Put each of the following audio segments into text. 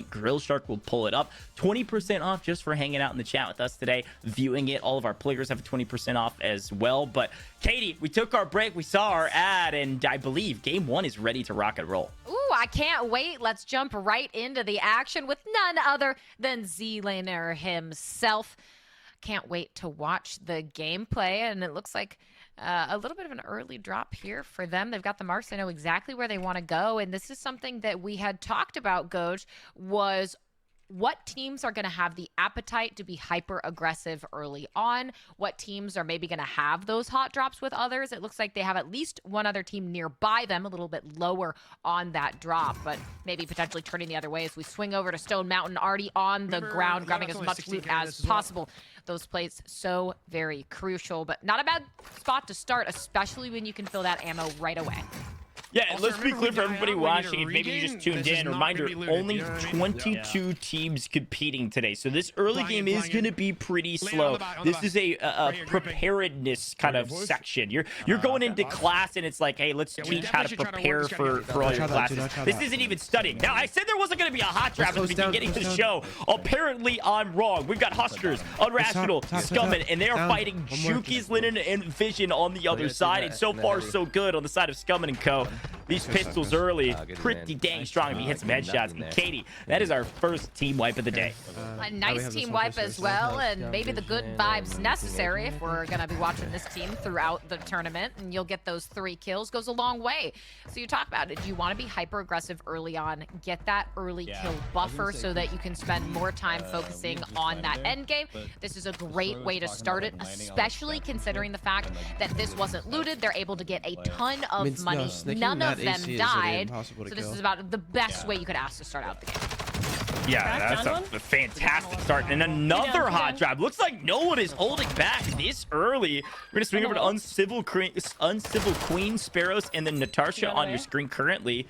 Grill Shark will pull it up. 20% off just for hanging out in the chat with us today, viewing it. All of our players have 20% off as well. But Katie, we took our break, we saw our ad, and I believe game one is ready to rock and roll. Ooh, I can't wait. Let's jump right into the action with none other than Zlaner himself. Can't wait to watch the gameplay, and it looks like a little bit of an early drop here for them. They've got the marks. They know exactly where they want to go, and this is something that we had talked about, Goj, was what teams are going to have the appetite to be hyper aggressive early on, what teams are maybe going to have those hot drops with others. It looks like they have at least one other team nearby them, a little bit lower on that drop, but maybe potentially turning the other way as we swing over to Stone Mountain, already on the ground, grabbing as much loot as possible. Those plays so very crucial, but not a bad spot to start, especially when you can fill that ammo right away. Yeah, also, let's be clear for everybody watching, if maybe you just tuned in, reminder, only 22 teams competing today. So this early game is going to be pretty slow. This is a preparedness kind of section. You're going into class and it's like, hey, let's teach how to prepare for all your classes. This isn't even studying. Now, I said there wasn't going to be a hot trap at the beginning of the show. Apparently, I'm wrong. We've got Huskerrs, Unrational, Scummin, and they are fighting Juki, Zlaner, and Vision on the other side. And so far, so good on the side of Scummin and Co. These pistols early, pretty dang strong if you hit some headshots. And Katie, that is our first team wipe of the day. A nice team wipe as well, and maybe the good vibes necessary if we're going to be watching this team throughout the tournament, and you'll get those 3 kills, goes a long way. So you talk about it. Do you want to be hyper aggressive early on, get that early kill buffer so that you can spend more time focusing on that end game? This is a great way to start it, especially considering the fact that this wasn't looted. They're able to get a ton of money. None of them died, so this is about the best way you could ask to start out the game. Yeah, that's a fantastic start. And another hot drop. Looks like no one is holding back this early. We're going to swing over to Uncivil Queen, Sparrows, and then Natasha on your screen currently.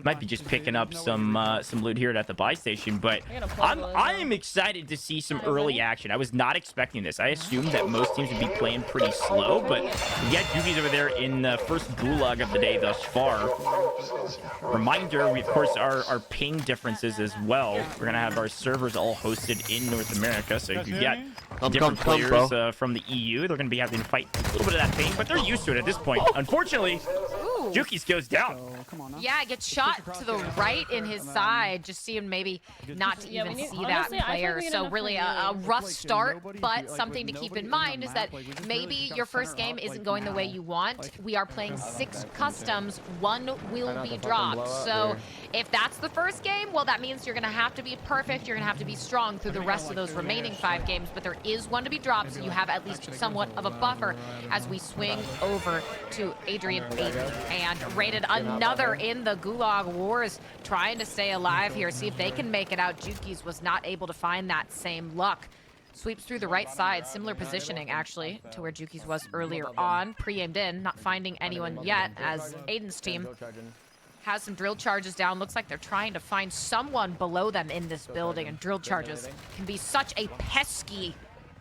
Might be just picking up some loot here at the buy station, but I am excited to see some early action. I was not expecting this. I assumed that most teams would be playing pretty slow, but yet Yuki's over there in the first gulag of the day thus far. Reminder, we of course are ping differences as well. We're gonna have our servers all hosted in North America, so you get different players from the EU. They're gonna be having to fight a little bit of that pain, but they're used to it at this point. Unfortunately, Juki's goes down. Yeah, gets shot to the right in his side. Just seeing maybe not to even see that player. So really a rough start, but something to keep in mind is that maybe your first game isn't going the way you want. We are playing 6 customs, 1 will be dropped. So if that's the first game, well, that means you're gonna have to be perfect. You're gonna have to be strong through the rest of those remaining 5 games, but there is 1 to be dropped, so you have at least somewhat of a buffer as we swing over to Adrian and rated another in the Gulag Wars, trying to stay alive here, see if they can make it out. Juki's was not able to find that same luck. Sweeps through the right side, similar positioning actually to where Juki's was earlier on. Pre-aimed in, not finding anyone yet as Aydan's team has some drill charges down. Looks like they're trying to find someone below them in this building, and drill charges can be such a pesky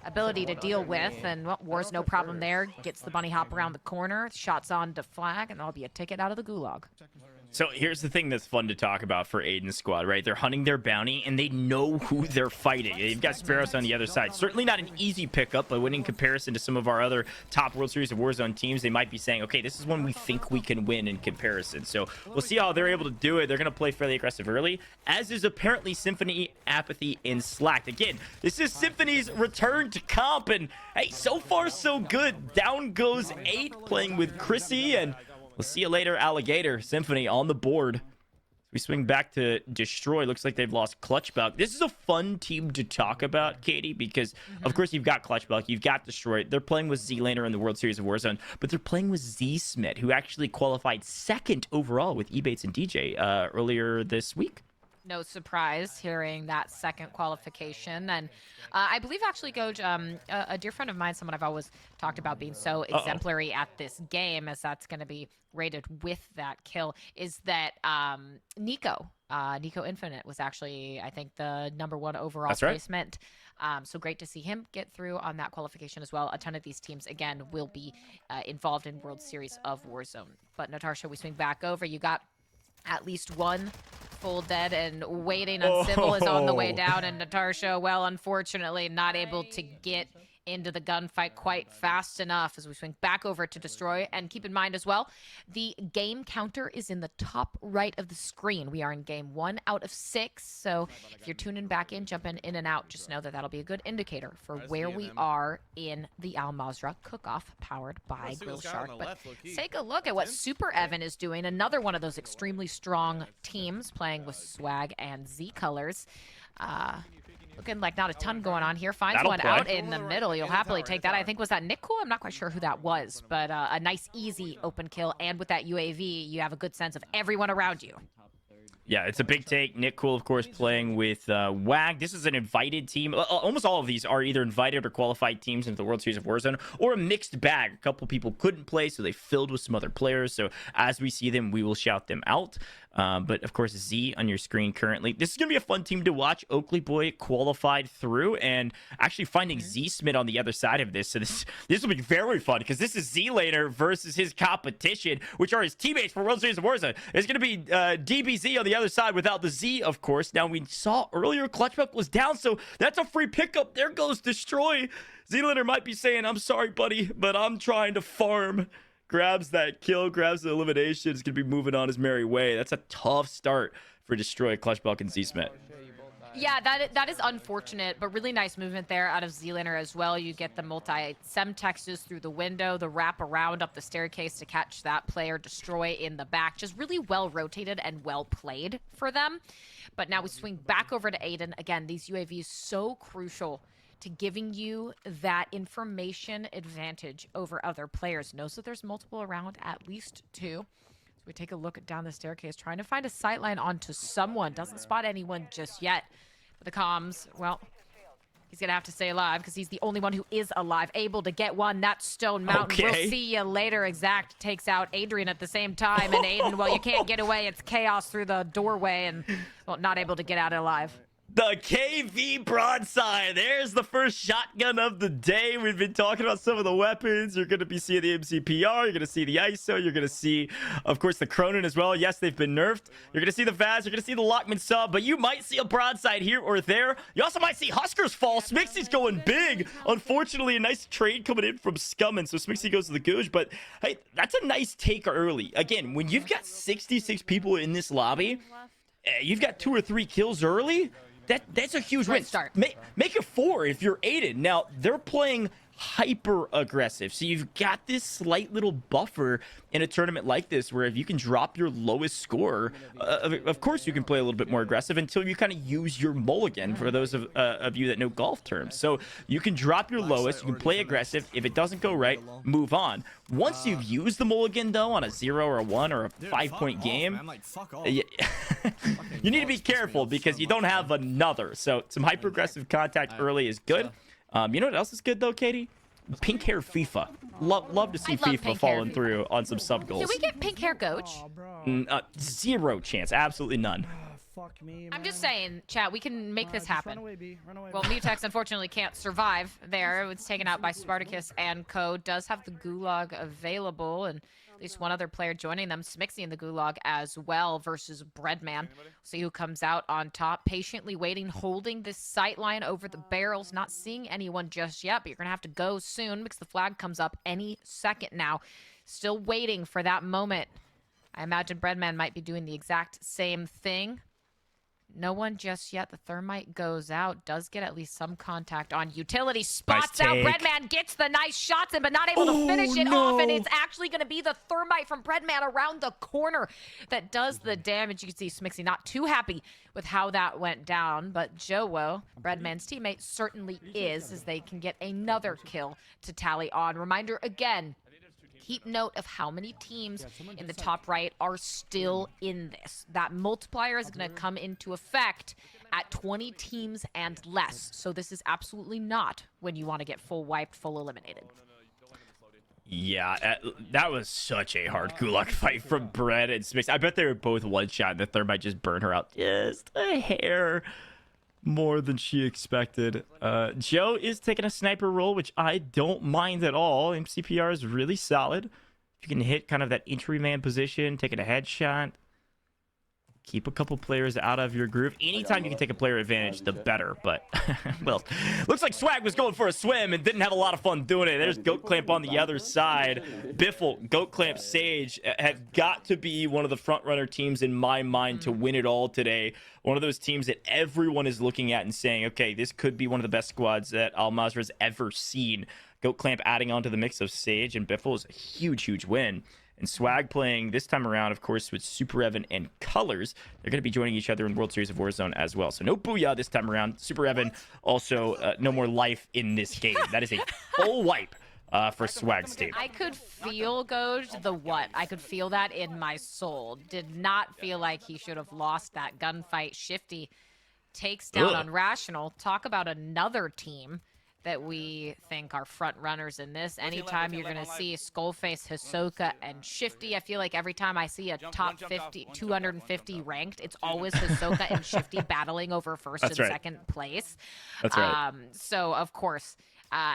ability to deal with, and well, War's no problem there. Gets the bunny hop around the corner, shots on to Flag, and that'll be a ticket out of the gulag. So here's the thing that's fun to talk about for Aydan's squad, right? They're hunting their bounty, and they know who they're fighting. They've got Sparrows on the other side. Certainly not an easy pickup, but when in comparison to some of our other top World Series of Warzone teams, they might be saying, okay, this is one we think we can win in comparison. So we'll see how they're able to do it. They're going to play fairly aggressive early, as is apparently Symphony, Apathy, and Slack. Again, this is Symphony's return to comp, and hey, so far so good. Down goes 8, playing with Chrissy, and we'll see you later, Alligator. Symphony on the board. We swing back to Destroy. Looks like they've lost Clutchbelk. This is a fun team to talk about, Katie, because, of course, you've got Clutchbelk, you've got Destroy. They're playing with Zlaner in the World Series of Warzone, but they're playing with Z-Smith, who actually qualified 2nd overall with Ebates and DJ earlier this week. No surprise hearing that 2nd qualification. And I believe actually, Goj, a dear friend of mine, someone I've always talked about being so exemplary at this game, as that's going to be rated with that kill, is that Nico Infinite was actually, I think, the #1 overall placement. So great to see him get through on that qualification as well. A ton of these teams, again, will be involved in World Series of Warzone. But Natasha, we swing back over. You got at least 1 full dead, and Waiting on Civil is on the way down, and Natarsha, well, unfortunately, not able to get into the gunfight quite fast enough as we swing back over to Destroy. And keep in mind as well, the game counter is in the top right of the screen. We are in game 1 out of 6, so if you're tuning back in, jumping in and out, just know that that'll be a good indicator for where we are in the Al Mazrah cook-off powered by Grill Shark. But take a look at what Super Evan is doing, another one of those extremely strong teams playing with Swagg and Z Colors. Looking like not a ton going on here. Finds one out in the middle. You'll happily take that. I think, was that Nick Cool? I'm not quite sure who that was, but a nice, easy open kill. And with that UAV, you have a good sense of everyone around you. Yeah, it's a big take. Nick Cool, of course, playing with WAG. This is an invited team. Almost all of these are either invited or qualified teams into the World Series of Warzone, or a mixed bag. A couple people couldn't play, so they filled with some other players. So as we see them, we will shout them out. But of course, Z on your screen currently. This is going to be a fun team to watch. Oakley Boy qualified through, and actually finding Z Smith on the other side of this. So this will be very fun, because this is Zlaner versus his competition, which are his teammates for World Series of Warzone. It's going to be DBZ on the other side without the Z, of course. Now, we saw earlier Clutchbuck was down, so that's a free pickup. There goes Destroy. Zlaner might be saying, I'm sorry, buddy, but I'm trying to farm. Grabs that kill, grabs the elimination. Is going to be moving on his merry way. That's a tough start for Destroy, Clutchbuck, and Z-Smith. Yeah, that is unfortunate, but really nice movement there out of Zlaner as well. You get the multi-semtexes through the window, the wrap around up the staircase to catch that player, Destroy in the back. Just really well rotated and well played for them. But now we swing back over to Aydan. Again, these UAVs so crucial to giving you that information advantage over other players. Knows that there's multiple around, at least 2. So we take a look down the staircase, trying to find a sightline onto someone. Doesn't spot anyone just yet. But the comms, well, he's gonna have to stay alive, because he's the only one who is alive, able to get one. That's Stone Mountain. Okay. We'll see you later. Exact takes out Adrian at the same time, and Aydan, well, you can't get away. It's chaos through the doorway, and, well, not able to get out alive. The KV broadside. There's the first shotgun of the day. We've been talking about some of the weapons. You're going to be seeing the MCPR. You're going to see the ISO. You're going to see, of course, the Cronin as well. Yes, they've been nerfed. You're going to see the Vaz. You're going to see the Lockman sub. But you might see a broadside here or there. You also might see Huskerrs fall. Smixy's going big. Unfortunately, a nice trade coming in from Scummin. So Smixy goes to the Googe. But, hey, that's a nice take early. Again, when you've got 66 people in this lobby, you've got 2 or 3 kills early. That's a huge win. Start. Make it 4 if you're Aydan. Now, they're playing hyper aggressive, so you've got this slight little buffer in a tournament like this, where if you can drop your lowest score, of course you can play a little bit more aggressive until you kind of use your mulligan, for those of you that know golf terms. So you can drop your lowest, you can play aggressive. If it doesn't go right, move on. Once you've used the mulligan, though, on a 0 or a 1 or a 5-point game, you need to be careful, because you don't have another. So some hyper aggressive contact early is good. You know what else is good, though, Katie? Pink hair FIFA. Love to see FIFA falling through on some sub goals. Did we get pink hair coach? 0 chance. Absolutely none. Fuck me, I'm just saying, chat, we can make this happen. Run away, B. Run away, Well, Mutex unfortunately can't survive there. It was taken out by Spartacus and Co. Does have the Gulag available, and at least one other player joining them, Smixy in the Gulag as well versus Breadman. See who comes out on top, patiently waiting, holding this sight line over the barrels, not seeing anyone just yet, but you're going to have to go soon because the flag comes up any second now. Still waiting for that moment. I imagine Breadman might be doing the exact same thing. No one just yet. The thermite goes out. Does get at least some contact on utility. Spots out. Breadman gets the nice shots in, but not able to finish it off. And it's actually going to be the thermite from Breadman around the corner that does the damage. You can see Smixy not too happy with how that went down. But Joewo, Breadman's teammate, certainly is, as they can get another kill to tally on. Reminder again. Keep note of how many teams in the top right are still in this. That multiplier is going to come into effect at 20 teams and less. So this is absolutely not when you want to get full wiped, full eliminated. Yeah, that was such a hard Gulag fight from Bread and Smix. I bet they were both one-shot, and the thermite just burned her out just a hair more than she expected. Joe is taking a sniper role, which I don't mind at all. MCPR is really solid. If you can hit kind of that entry man position, taking a headshot, keep a couple players out of your groove. Anytime you can take a player advantage, the better. But, well, looks like Swagg was going for a swim and didn't have a lot of fun doing it. There's Goat Clamp on the other side. Biffle, Goat Clamp, Sage have got to be one of the front runner teams in my mind to win it all today. One of those teams that everyone is looking at and saying, okay, this could be one of the best squads that Al Mazrah has ever seen. Goat Clamp adding on to the mix of Sage and Biffle is a huge, huge win. And Swagg playing this time around, of course, with Super Evan and Colors. They're going to be joining each other in World Series of Warzone as well. So no Booyah this time around. Super Evan also no more life in this game. That is a full wipe for Swagg's team. I could feel Goj the what? I could feel that in my soul. Did not feel like he should have lost that gunfight. Shifty takes down Unrational. Talk about another team that we think are front runners in this. Anytime you're going to see Skullface, Hisoka, and Shifty, I feel like every time I see a top 50, 250 ranked, it's always Hisoka and Shifty battling over first and second place. That's right. So, of course,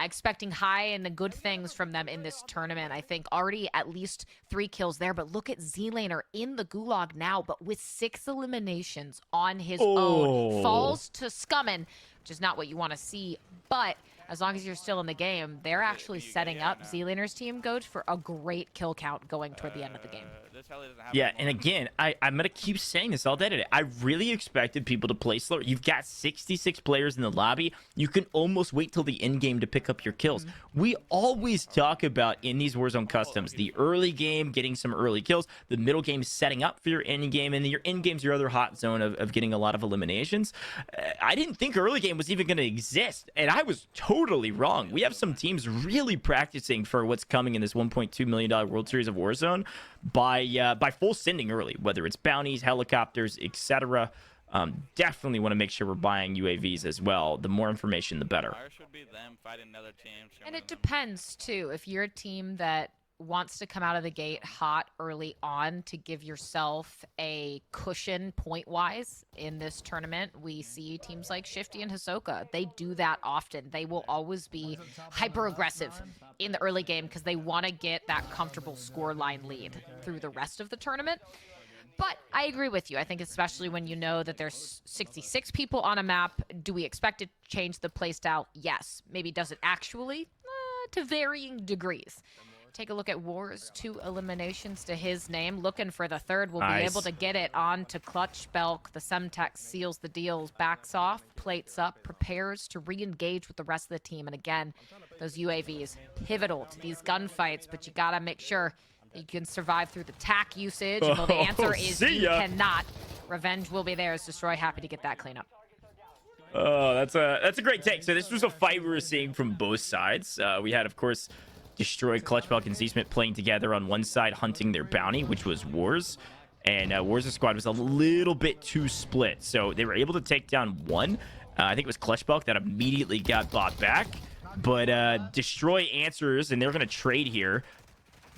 expecting high and good things from them in this tournament. I think already at least 3 kills there, but look at Zlaner in the gulag now, but with 6 eliminations on his own. Falls to Scummin, which is not what you want to see, but as long as you're still in the game, they're actually setting up Zlaner's team, Goat, for a great kill count going toward the end of the game. Yeah, and again, I'm going to keep saying this all day today. I really expected people to play slower. You've got 66 players in the lobby. You can almost wait till the end game to pick up your kills. We always talk about in these Warzone customs, the early game, getting some early kills, the middle game setting up for your end game, and your end game's your other hot zone of getting a lot of eliminations. I didn't think early game was even going to exist, and I was totally wrong. We have some teams really practicing for what's coming in this $1.2 million World Series of Warzone by full sending early, whether it's bounties, helicopters, etc. Definitely want to make sure we're buying UAVs as well. The more information, the better. And it depends, too. If you're a team that wants to come out of the gate hot early on to give yourself a cushion point-wise in this tournament, we see teams like Shifty and Hisoka. They do that often. They will always be hyper-aggressive in the early game because they want to get that comfortable scoreline lead through the rest of the tournament. But I agree with you. I think especially when you know that there's 66 people on a map, do we expect to change the playstyle? Yes. Maybe does it actually? To varying degrees. Take a look at Wars, 2 eliminations to his name. Looking for the third. Will be able to get it on to Clutch Belk. The Semtex seals the deals, backs off, plates up, prepares to re-engage with the rest of the team. And again, those UAVs, pivotal to these gunfights, but you got to make sure that you can survive through the TAC usage. And well, the answer is you cannot. Revenge will be there as Destroy happy to get that cleanup. Oh, that's a great take. So this was a fight we were seeing from both sides. We had, of course, Destroy, Clutch Belk, and Z-Smith playing together on one side, hunting their bounty, which was Wars. And Wars' squad was a little bit too split. So they were able to take down one. I think it was Clutch Belk that immediately got bought back. But Destroy answers, and they're going to trade here.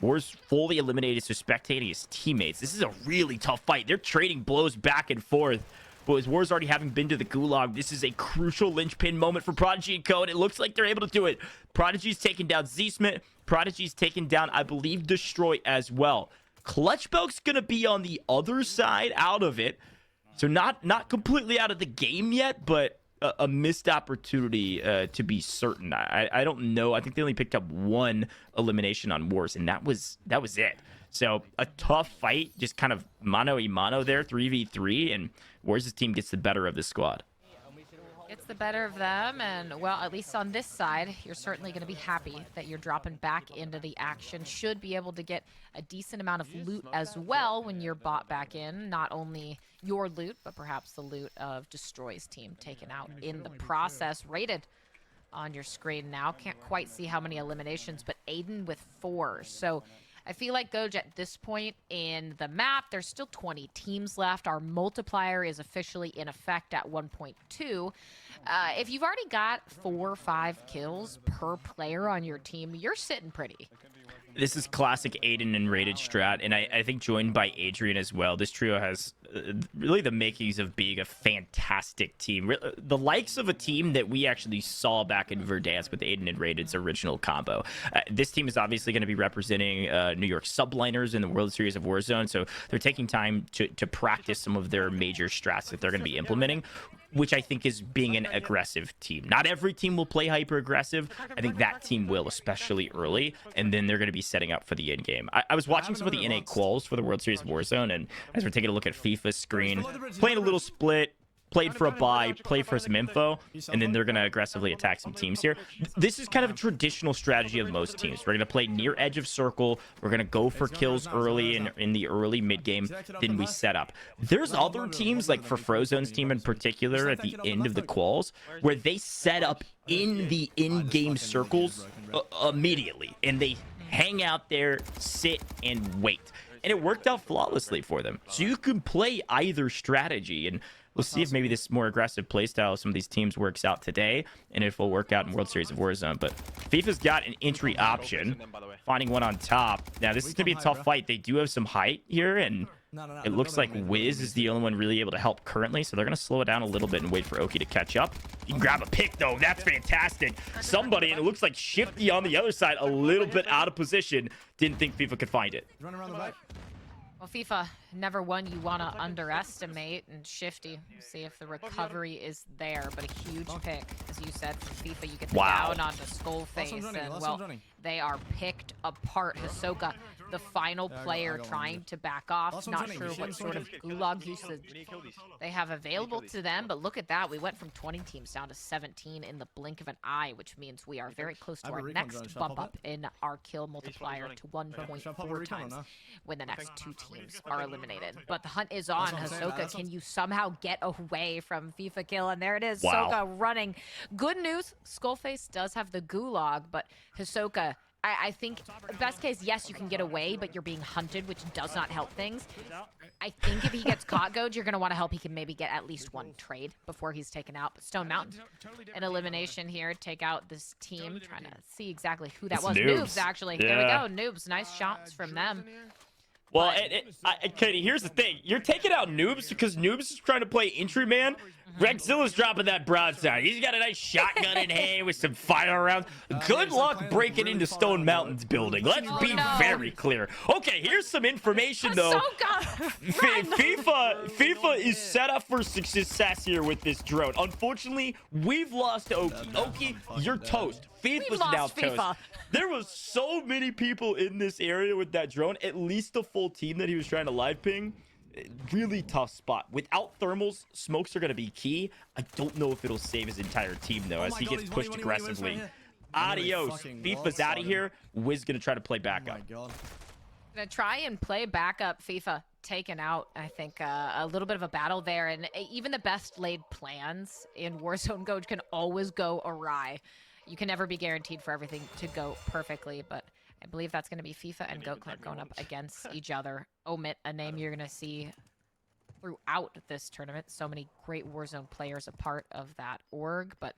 Wars fully eliminated, so spectating his teammates. This is a really tough fight. They're trading blows back and forth. But with Wars already having been to the gulag, this is a crucial linchpin moment for Prodigy and Co. And it looks like they're able to do it. Prodigy's taking down Z-Smith. Prodigy's taking down, I believe, Destroy as well. Clutch Belk's going to be on the other side out of it. So not completely out of the game yet, but a missed opportunity to be certain. I don't know. I think they only picked up 1 elimination on Wars, and that was it. So a tough fight, just kind of mano-a-mano there, 3v3, and Wars' team gets the better of this squad. It's the better of them, and, well, at least on this side, you're certainly going to be happy that you're dropping back into the action. Should be able to get a decent amount of loot as well when you're bought back in. Not only your loot, but perhaps the loot of Destroy's team taken out in the process. Rated on your screen now. Can't quite see how many eliminations, but Aydan with 4. So I feel like Goj at this point in the map, there's still 20 teams left. Our multiplier is officially in effect at 1.2. If you've already got 4 or 5 kills per player on your team, you're sitting pretty. This is classic Aydan and rated strat, and I think joined by Adrian as well. This trio has really the makings of being a fantastic team. The likes of a team that we actually saw back in Verdansk with Aydan and Raided's original combo. This team is obviously going to be representing New York subliners in the World Series of Warzone, so they're taking time to practice some of their major strats that they're going to be implementing, which I think is being an aggressive team. Not every team will play hyper aggressive. I think that team will, especially early, and then they're going to be setting up for the end game. I was watching some of the NA quals for the World Series of Warzone, and as we're taking a look at FIFA's screen, playing a little split, played for a buy, played for some info, and then they're going to aggressively attack some teams here. This is kind of a traditional strategy of most teams. We're going to play near edge of circle. We're going to go for kills early in the early mid game. Then we set up. There's other teams, like for Frozone's team in particular, at the end of the quals, where they set up in the in-game circles immediately, and they hang out there, sit, and wait. And it worked out flawlessly for them. So you can play either strategy, and we'll see if maybe this more aggressive playstyle of some of these teams works out today, and if it'll work out in World Series of Warzone. But FIFA's got an entry option, finding one on top. Now, this is going to be a tough fight. They do have some height here, and it looks like Wiz is the only one really able to help currently, so they're going to slow it down a little bit and wait for Oki to catch up. You can grab a pick, though. That's fantastic. Somebody, and it looks like Shifty on the other side, a little bit out of position. Didn't think FIFA could find it. Well, FIFA, never one you want to underestimate, and Shifty, see if the recovery is there, but a huge pick, as you said, from FIFA. You get the down onto Skullface, and, well, they are picked apart. Hisoka, the final player, trying to back off. Not sure what sort of gulag usage they have available to them, but look at that. We went from 20 teams down to 17 in the blink of an eye, which means we are very close to our next bump up in our kill multiplier to 1.4 times when the next two teams are eliminated. But the hunt is on. Hisoka, can you somehow get away from FIFA kill? And there it is. Hisoka running. Good news, Skullface does have the gulag, but Hisoka, I think best case, yes, you can get away, but you're being hunted, which does not help things. I think if he gets caught, Goj, you're going to want to help. He can maybe get at least one trade before he's taken out. But Stone Mountain, an elimination here. Take out this team. Trying to see exactly who that was. Noobs, actually. There we go. Noobs. Nice shots from them. Well, Katie, here's the thing. You're taking out Noobs because Noobs is trying to play entry man. Rexzilla's dropping that broadside. He's got a nice shotgun in hand with some fire rounds. Good luck breaking into Stone Mountain's building. Let's be very clear. Okay, here's some information, though. FIFA is set up for success here with this drone. Unfortunately, we've lost Oki. Oki, you're toast. FIFA's now toast. There was so many people in this area with that drone, at least the full team that he was trying to live ping. Really tough spot. Without thermals, smokes are going to be key. I don't know if it'll save his entire team, though, as he gets pushed aggressively. Adios. FIFA's out of here. Wiz going to try to play backup. Going to try and play backup. FIFA taken out, I think, a little bit of a battle there. And even the best laid plans in Warzone Goj can always go awry. You can never be guaranteed for everything to go perfectly, but I believe that's going to be FIFA and GoatClip going up against each other. Omit, a name you're going to see throughout this tournament. So many great Warzone players a part of that org, but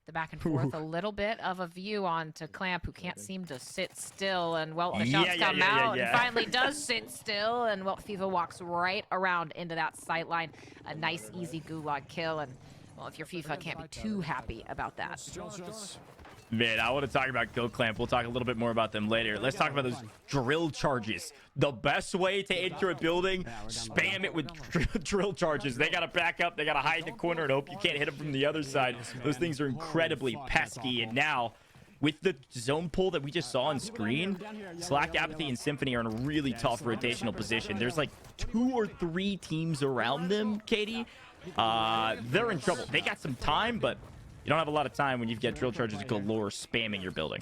the back and forth, a little bit of a view on to Clamp, who can't seem to sit still, and, well, the shots come out and finally does sit still, and, well, FIFA walks right around into that sight line. A nice, easy gulag kill, and, well, if you're FIFA, can't be too happy about that. Man, I want to talk about GoClamp. We'll talk a little bit more about them later. Let's talk about those drill charges. The best way to enter a building, spam it with drill charges. They got to back up. They got to hide in the corner and hope you can't hit them from the other side. Those things are incredibly pesky. And now, with the zone pull that we just saw on screen, Slack, Apathy, and Symphony are in a really tough rotational position. There's like 2 or 3 teams around them, Katie. They're in trouble. They got some time, but you don't have a lot of time when you've got drill charges galore spamming your building.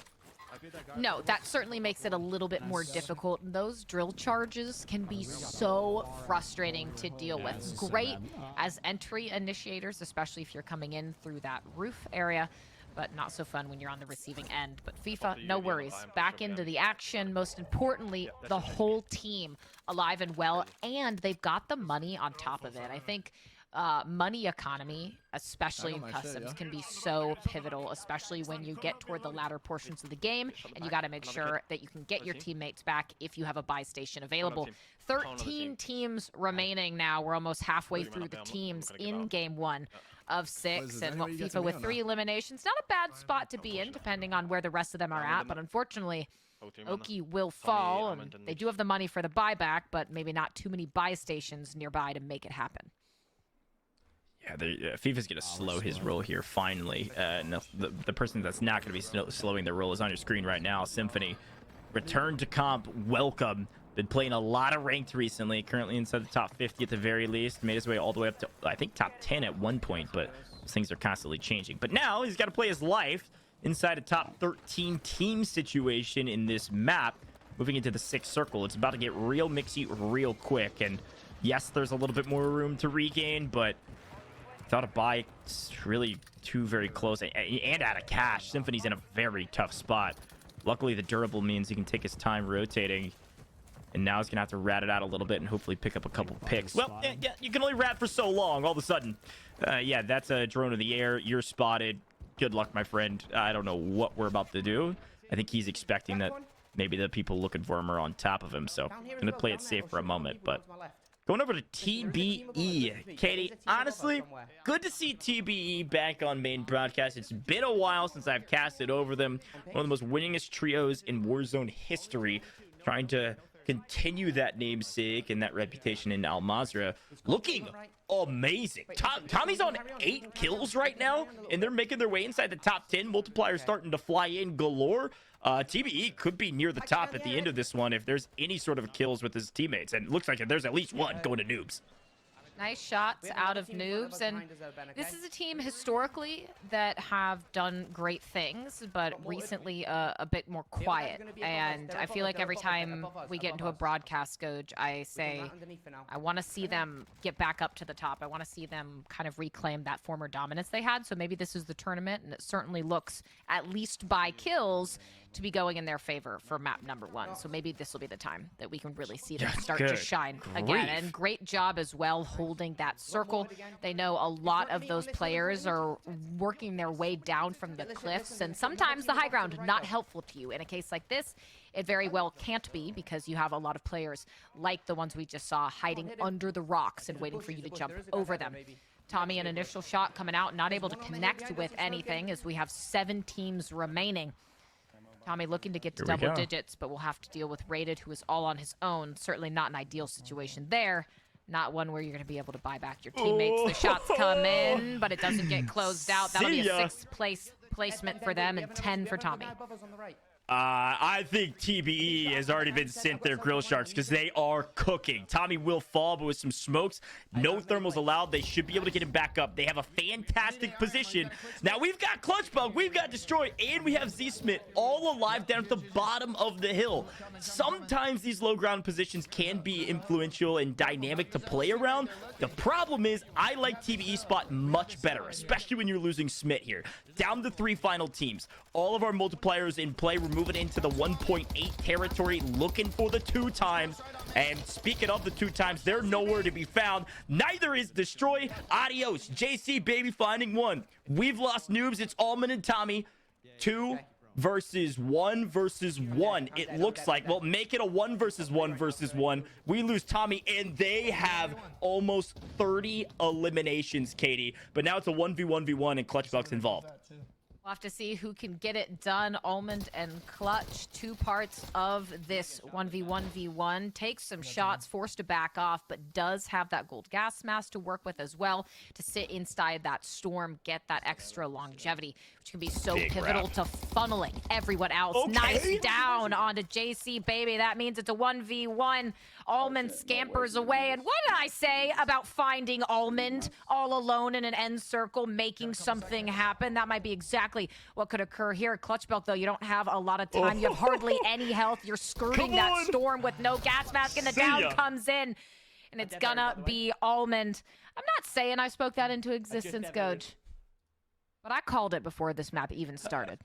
No, that certainly makes it a little bit more difficult. Those drill charges can be so frustrating to deal with. Great as entry initiators, especially if you're coming in through that roof area, but not so fun when you're on the receiving end. But FIFA, no worries. Back into the action. Most importantly, the whole team alive and well, and they've got the money on top of it. I think money economy, especially in customs, can be so pivotal, especially when you get toward the latter portions of the game, and you got to make sure that you can get your teammates back if you have a buy station available. 13 teams remaining now. We're almost halfway through the teams in game 1 of 6, and well, FIFA with 3 eliminations. Not a bad spot to be in, depending on where the rest of them are at, but unfortunately, Oki will fall, and they do have the money for the buyback, but maybe not too many buy stations nearby to make it happen. Yeah, FIFA's going to slow his roll here, finally. No, the person that's not going to be slowing their roll is on your screen right now. Symphony. Return to comp. Welcome. Been playing a lot of ranked recently. Currently inside the top 50 at the very least. Made his way all the way up to, I think, top 10 at one point, but those things are constantly changing. But now he's got to play his life inside a top 13 team situation in this map. Moving into the 6th circle. It's about to get real mixy real quick. And yes, there's a little bit more room to regain, but without a buy, it's really too very close. And out of cash. Symphony's in a very tough spot. Luckily, the durable means he can take his time rotating. And now he's going to have to rat it out a little bit and hopefully pick up a couple picks. Well, yeah, you can only rat for so long. All of a sudden, yeah, that's a drone in the air. You're spotted. Good luck, my friend. I don't know what we're about to do. I think he's expecting that maybe the people looking for him are on top of him. So I'm going to play it safe for a moment, but... Going over to TBE. Katie, honestly, good to see TBE back on main broadcast. It's been a while since I've casted over them. One of the most winningest trios in Warzone history. Trying to continue that namesake and that reputation in Al Mazrah. Looking amazing. Tommy's on 8 kills right now, and they're making their way inside the top 10. Multipliers starting to fly in galore. TBE could be near the top at the end of this one if there's any sort of kills with his teammates. And it looks like there's at least one going to Noobs. Nice shots out of Noobs, and this is a team historically that have done great things, but recently a bit more quiet. And I feel like every time we get into a broadcast, Goj, I say I want to see them get back up to the top. I want to see them kind of reclaim that former dominance they had. So maybe this is the tournament, and it certainly looks, at least by kills, to be going in their favor for map number 1. So maybe this will be the time that we can really see them start to shine again. And great job as well holding that circle. They know a lot of those players are working their way down from the cliffs, and sometimes the high ground not helpful to you. In a case like this, it very well can't be, because you have a lot of players like the ones we just saw hiding under the rocks and waiting for you to jump over them. Tommy, an initial shot coming out, not able to connect with anything as we have 7 teams remaining. Tommy looking to get to double digits, but we'll have to deal with Rated, who is all on his own. Certainly not an ideal situation there. Not one where you're going to be able to buy back your teammates. The shots come in, but it doesn't get closed out. That'll be a 6th place placement for them and 10 for Tommy. I think TBE has already been sent their grill sharks because they are cooking. Tommy will fall, but with some smokes, no thermals allowed. They should be able to get him back up. They have a fantastic position. Now we've got Clutchbug, we've got Destroy, and we have Z-Smith all alive down at the bottom of the hill. Sometimes these low ground positions can be influential and dynamic to play around. The problem is I like TBE spot much better, especially when you're losing Smith here. Down to 3 final teams. All of our multipliers in play. We're moving into the 1.8 territory, looking for the 2 times. And speaking of the 2 times, they're nowhere to be found. Neither is Destroy. Adios. JC, baby, finding 1. We've lost Noobs. It's Almond and Tommy. 2 versus 1 versus 1. It looks like. Well, make it a 1 versus 1 versus 1. We lose Tommy, and they have almost 30 eliminations, Katie. But now it's a 1v1v1, and Clutchbug's involved. We'll have to see who can get it done. Almond and Clutch, 2 parts of this 1v1v1. Takes some shots, forced to back off, but does have that gold gas mask to work with as well to sit inside that storm, get that extra longevity, which can be so pivotal to funneling everyone else. Nice down onto JC, baby. That means it's a 1v1. Almond scampers away. And what did I say about finding Almond all alone in an end circle, making something happen? That might be exactly what could occur here. Clutchbelt, though, you don't have a lot of time. You have hardly any health. You're skirting that storm with no gas mask, and the down comes in, and it's gonna be Almond. I'm not saying I spoke that into existence, Goj, but I called it before this map even started.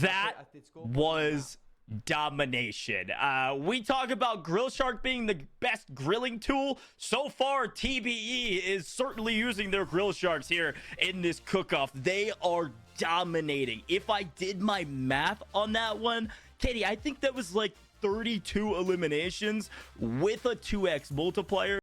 That was domination. We talk about Grill Shark being the best grilling tool. So far, TBE is certainly using their Grill Sharks here in this cook-off. They are dominating. If I did my math on that one, Katie, I think that was like 32 eliminations with a 2x multiplier.